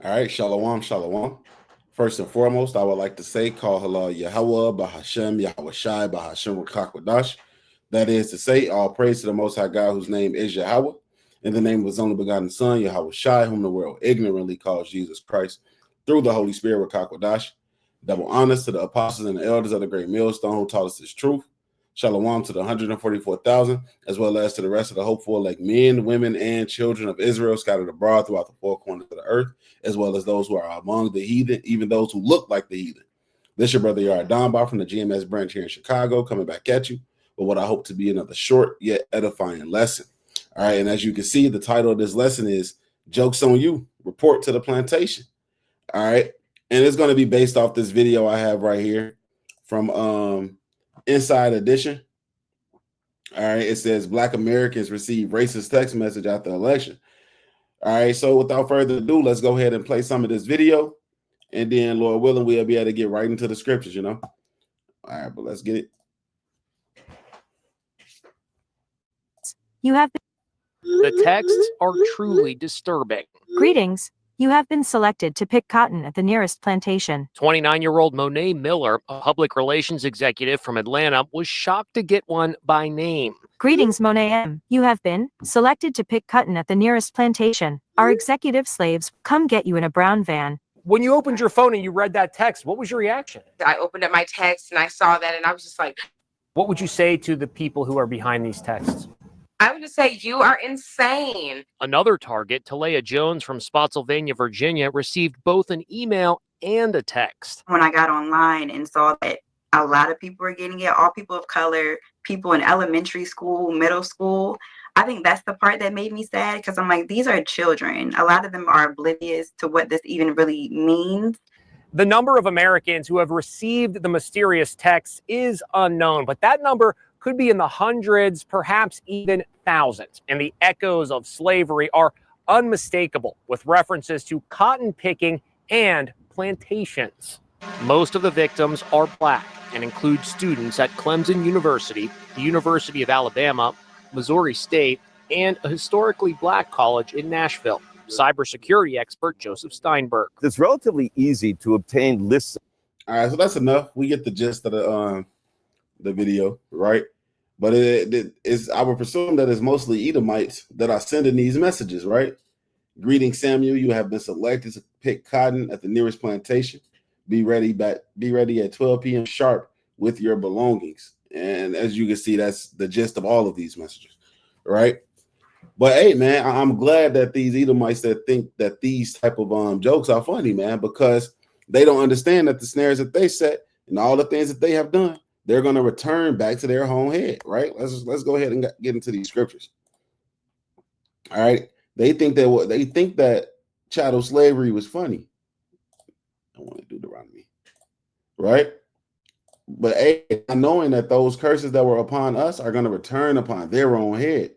All right, shalom, shalom. First and foremost, I would like to say, call halal Yahweh, Bahashem, Yahweh Shai, Bahashem Rakakwadash. That is to say, all praise to the Most High God, whose name is Yahweh, in the name of his only begotten Son, Yahweh Shai, whom the world ignorantly calls Jesus Christ, through the Holy Spirit, Rakakwadash. Double honors to the apostles and the elders of the great millstone who taught us this truth. Shalom to the 144,000, as well as to the rest of the hopeful, like men, women, and children of Israel scattered abroad throughout the four corners of the earth, as well as those who are among the heathen, even those who look like the heathen. This your brother Yara Donbar from the GMS branch here in Chicago, coming back at you with what I hope to be another short yet edifying lesson. All right, and as you can see, the title of this lesson is Jokes on You, Report to the Plantation. All right, and it's going to be based off this video I have right here from Inside Edition. All right, it says Black Americans receive racist text message after election. All right, so without further ado, let's go ahead and play some of this video, and then, Lord willing, we'll be able to get right into the scriptures, you know. All right, but let's get it. You have The texts are truly disturbing. Greetings. You have been selected to pick cotton at the nearest plantation. 29-year-old Monet Miller, a public relations executive from Atlanta, was shocked to get one by name. Greetings, Monet M. You have been selected to pick cotton at the nearest plantation. Our executive slaves come get you in a brown van. When you opened your phone and you read that text, what was your reaction? I opened up my text and I saw that and I was just like, What would you say to the people who are behind these texts? I would just say, you are insane. Another target, Talia Jones from Spotsylvania, Virginia, received both an email and a text. When I got online and saw that a lot of people were getting it, all people of color, people in elementary school, middle school, I think that's the part that made me sad, because I'm like, these are children. A lot of them are oblivious to what this even really means. The number of Americans who have received the mysterious texts is unknown, but that number could be in the hundreds, perhaps even thousands. And the echoes of slavery are unmistakable, with references to cotton picking and plantations. Most of the victims are Black and include students at Clemson University, the University of Alabama, Missouri State, and a historically Black college in Nashville. Cybersecurity expert Joseph Steinberg. It's relatively easy to obtain lists. All right, so that's enough. We get the gist of the video, right? But it is, I would presume that it's mostly Edomites that are sending these messages, right? Greetings, Samuel. You have been selected to pick cotton at the nearest plantation. Be ready at 12 p.m. sharp with your belongings. And as you can see, that's the gist of all of these messages, right? But hey, man, I'm glad that these Edomites that think that these type of jokes are funny, man, because they don't understand that the snares that they set and all the things that they have done, they're going to return back to their home head, right? Let's go ahead and get into these scriptures. All right, they think that chattel slavery was funny. I want to do Deuteronomy, right? But hey, knowing that those curses that were upon us are going to return upon their own head.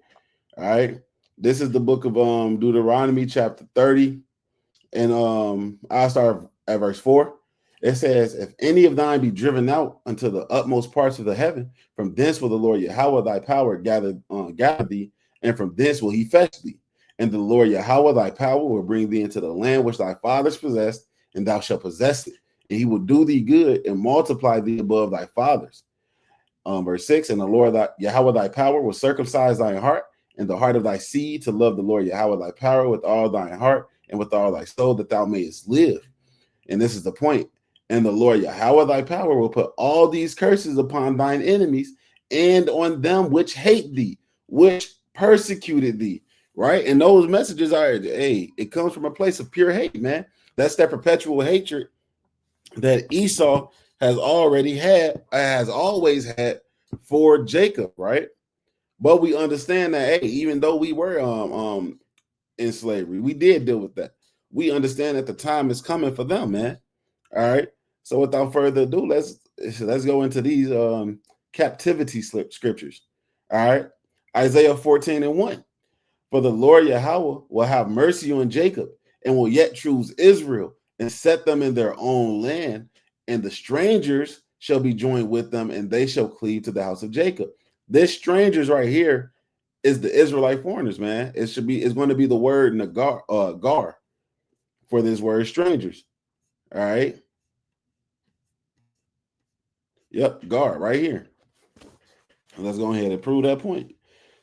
All right, this is the book of Deuteronomy chapter 30, and I'll start at verse 4. It says, if any of thine be driven out unto the utmost parts of the heaven, from thence will the Lord Yahweh thy power gather thee, and from thence will he fetch thee. And the Lord Yahweh thy power will bring thee into the land which thy fathers possessed, and thou shalt possess it. And he will do thee good and multiply thee above thy fathers. Verse 6, and the Lord Yahweh thy power will circumcise thy heart and the heart of thy seed to love the Lord Yahweh thy power with all thine heart and with all thy soul, that thou mayest live. And this is the point. And the Lord Yahweh thy power will put all these curses upon thine enemies and on them which hate thee, which persecuted thee, right? And those messages are, hey, it comes from a place of pure hate, man. That's that perpetual hatred that Esau has always had for Jacob, right? But we understand that, hey, even though we were in slavery, we did deal with that. We understand that the time is coming for them, man. All right. So without further ado, let's go into these captivity scriptures. All right. Isaiah 14:1. For the Lord Yahweh will have mercy on Jacob and will yet choose Israel and set them in their own land, and the strangers shall be joined with them, and they shall cleave to the house of Jacob. This strangers right here is the Israelite foreigners, man. It's going to be the word Nagar, gar. for this word strangers. All right. Yep, gar right here. Let's go ahead and prove that point.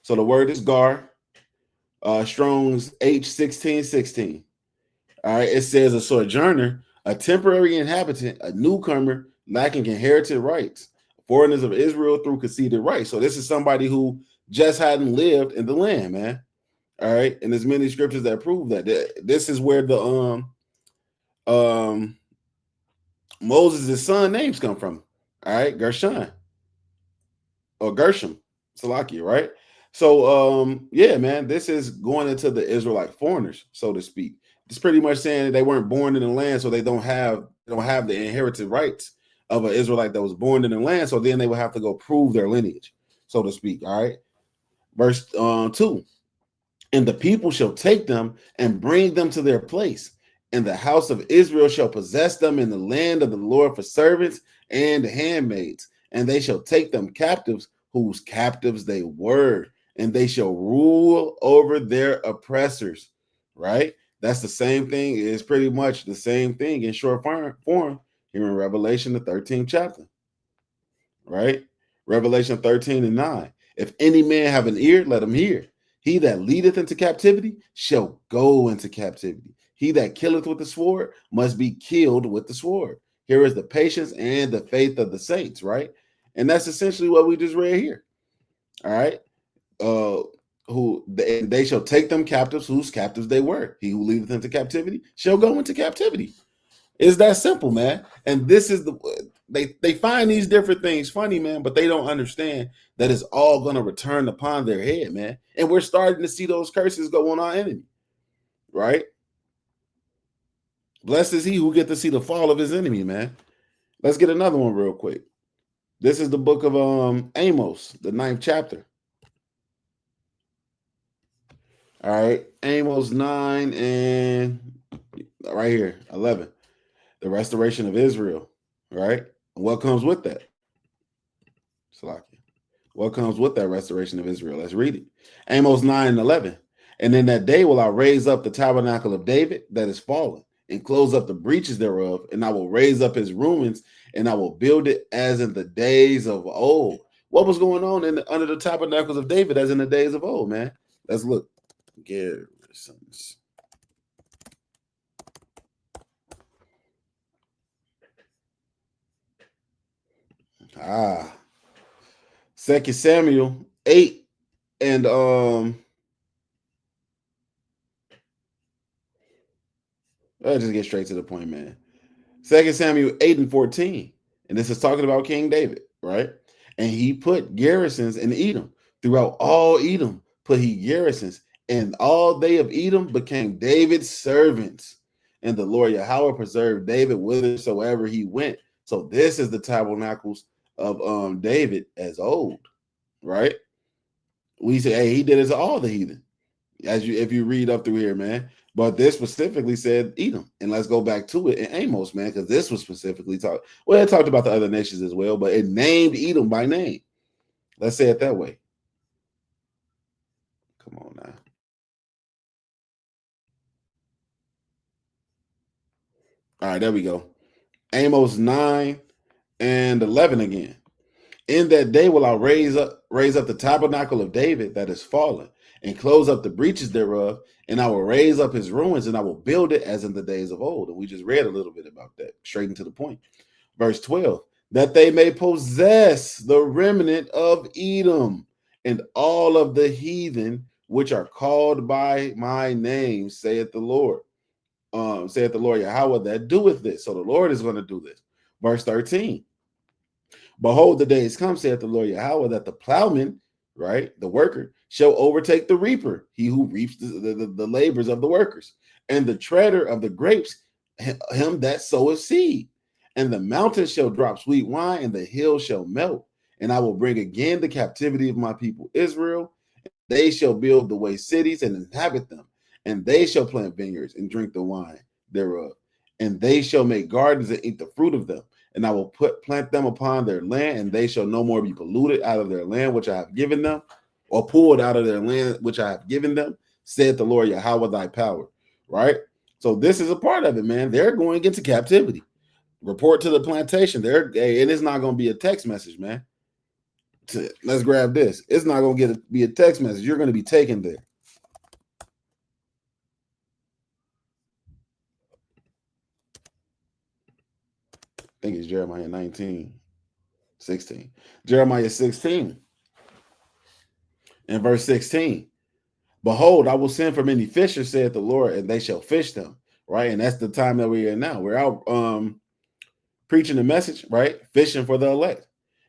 So the word is gar, Strong's H1616. All right, it says a sojourner, a temporary inhabitant, a newcomer lacking inherited rights, foreigners of Israel through conceded rights. So this is somebody who just hadn't lived in the land, man. All right, and there's many scriptures that prove that. This is where the Moses' son names come from. All right, Gershon or Gershom, Salakia, right? So yeah, man, this is going into the Israelite foreigners, so to speak. It's pretty much saying that they weren't born in the land, so they don't have the inherited rights of an Israelite that was born in the land. So then they would have to go prove their lineage, so to speak. All right, verse 2. And the people shall take them and bring them to their place. And the house of Israel shall possess them in the land of the Lord for servants and handmaids. And they shall take them captives, whose captives they were. And they shall rule over their oppressors. Right? That's the same thing. It's pretty much the same thing in short form here in Revelation, the 13th chapter. Right? Revelation 13:9. If any man have an ear, let him hear. He that leadeth into captivity shall go into captivity. He that killeth with the sword must be killed with the sword. Here is the patience and the faith of the saints, right? And that's essentially what we just read here. All right. They shall take them captives, whose captives they were. He who leadeth into captivity shall go into captivity. It's that simple, man. And this is they find these different things funny, man, but they don't understand that it's all going to return upon their head, man. And we're starting to see those curses go on our enemy, right? Blessed is he who get to see the fall of his enemy, man. Let's get another one real quick. This is the book of Amos, the 9th chapter. All right, Amos 9 and right here, 11. The restoration of Israel, right? What comes with that? Salakia. What comes with that restoration of Israel? Let's read it. Amos 9 and 11. And in that day will I raise up the tabernacle of David that is fallen, and close up the breaches thereof, and I will raise up his ruins, and I will build it as in the days of old. What was going on under the tabernacles of David as in the days of old, man? Let's look. Garrisons. Ah. 2 Samuel 8 and I'll just get straight to the point, man. 2 Samuel 8 and 14. And this is talking about King David, right? And he put garrisons in Edom. Throughout all Edom put he garrisons, and all they of Edom became David's servants. And the Lord Yahweh preserved David whithersoever he went. So this is the tabernacles of David as old, right? We say, hey, he did it to all the heathen. If you read up through here, man. But this specifically said Edom. And let's go back to it in Amos, man, because this was specifically it talked about the other nations as well, but it named Edom by name. Let's say it that way. Come on now. All right, there we go. Amos 9 and 11 again. In that day will I raise up the tabernacle of David that is fallen, and close up the breaches thereof, and I will raise up his ruins, and I will build it as in the days of old. And we just read a little bit about that, straight into the point. Verse 12, that they may possess the remnant of Edom and all of the heathen which are called by my name, saith the Lord. Saith the Lord Yahweh that doeth this. So the Lord is going to do this. Verse 13. Behold, the days come, saith the Lord Yahweh, that the plowman, right, the worker, shall overtake the reaper, he who reaps the labors of the workers, and the treader of the grapes, him that soweth seed. And the mountains shall drop sweet wine, and the hills shall melt. And I will bring again the captivity of my people Israel. They shall build the waste cities and inhabit them, and they shall plant vineyards and drink the wine thereof. And they shall make gardens and eat the fruit of them. And I will plant them upon their land, and they shall no more be polluted out of their land which I have given them, or pulled out of their land which I have given them, said the Lord Yahweh thy power. Right? So this is a part of it, man. They're going into captivity. Report to the plantation. And it's not going to be a text message, man. Let's grab this. It's not going to be a text message. You're going to be taken there. I think it's Jeremiah 16. Jeremiah 16 and verse 16. Behold, I will send for many fishers, saith the Lord, and they shall fish them. Right. And that's the time that we're in now. We're out preaching the message, right? Fishing for the elect.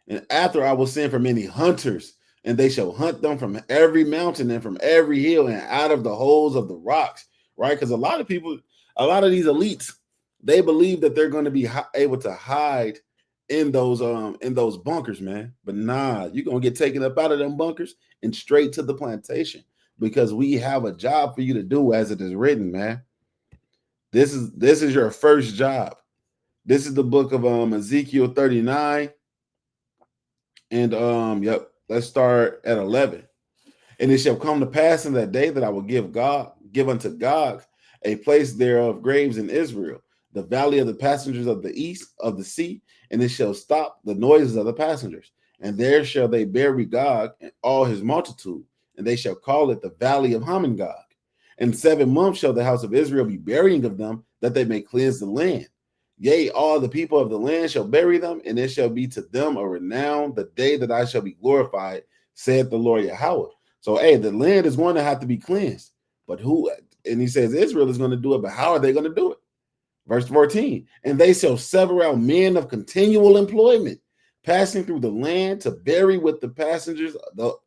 And after I will send for many hunters, and they shall hunt them from every mountain and from every hill and out of the holes of the rocks, right? Because a lot of these elites, they believe that they're going to be able to hide in those bunkers, man. But nah, you're going to get taken up out of them bunkers and straight to the plantation, because we have a job for you to do as it is written, man. This is your first job. This is the book of Ezekiel 39. And let's start at 11. And it shall come to pass in that day that I will give unto Gog a place thereof graves in Israel, the valley of the passengers of the east of the sea, and it shall stop the noises of the passengers. And there shall they bury Gog and all his multitude, and they shall call it the valley of Hamon-Gog. And 7 months shall the house of Israel be burying of them, that they may cleanse the land. Yea, all the people of the land shall bury them, and it shall be to them a renown the day that I shall be glorified, saith the Lord Yahweh. So, the land is going to have to be cleansed. But who? And he says Israel is going to do it, but how are they going to do it? Verse 14, and they shall sever out men of continual employment, passing through the land to bury with the passengers, through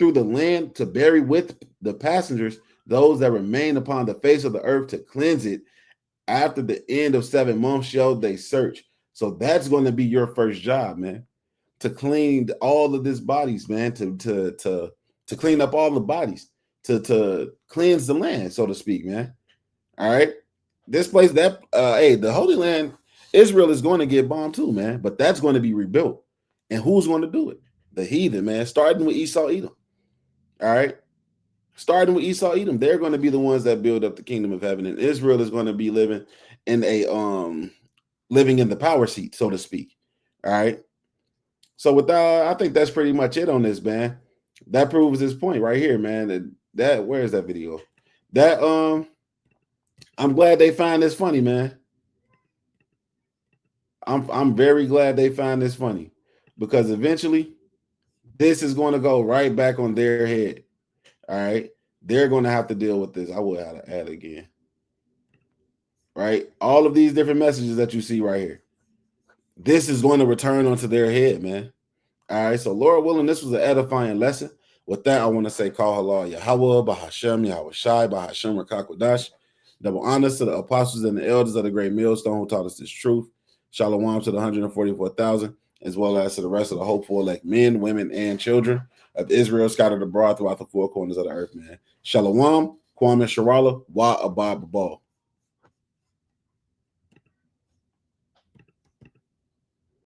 the land to bury with the passengers those that remain upon the face of the earth to cleanse it. After the end of 7 months shall they search. So that's going to be your first job, man, to clean all of these bodies, man, to clean up all the bodies, to cleanse the land, so to speak, man. All right. This place the Holy Land, Israel is going to get bombed too, man, but that's going to be rebuilt. And who's going to do it? The heathen, man, starting with Esau, Edom. All right. Starting with Esau, Edom, they're going to be the ones that build up the kingdom of heaven, and Israel is going to be living in the power seat, so to speak. All right. So with that, I think that's pretty much it on this, man. That proves his point right here, man. That where is that video? That I'm glad they find this funny, man. I'm very glad they find this funny, because eventually this is going to go right back on their head. All right. They're going to have to deal with this. I will have to add again. Right. All of these different messages that you see right here. This is going to return onto their head, man. All right. So, Lord willing, this was an edifying lesson. With that, I want to say, Call Halal Yahweh, Bahashem, Yahweh Shai, Bahashem, Rakakwadash. Double honors to the apostles and the elders of the great millstone who taught us this truth. Shalom to the 144,000, as well as to the rest of the hopeful elect men, women, and children of Israel scattered abroad throughout the four corners of the earth, man. Shalom, Kwame Sharala, Wa Abba Babal.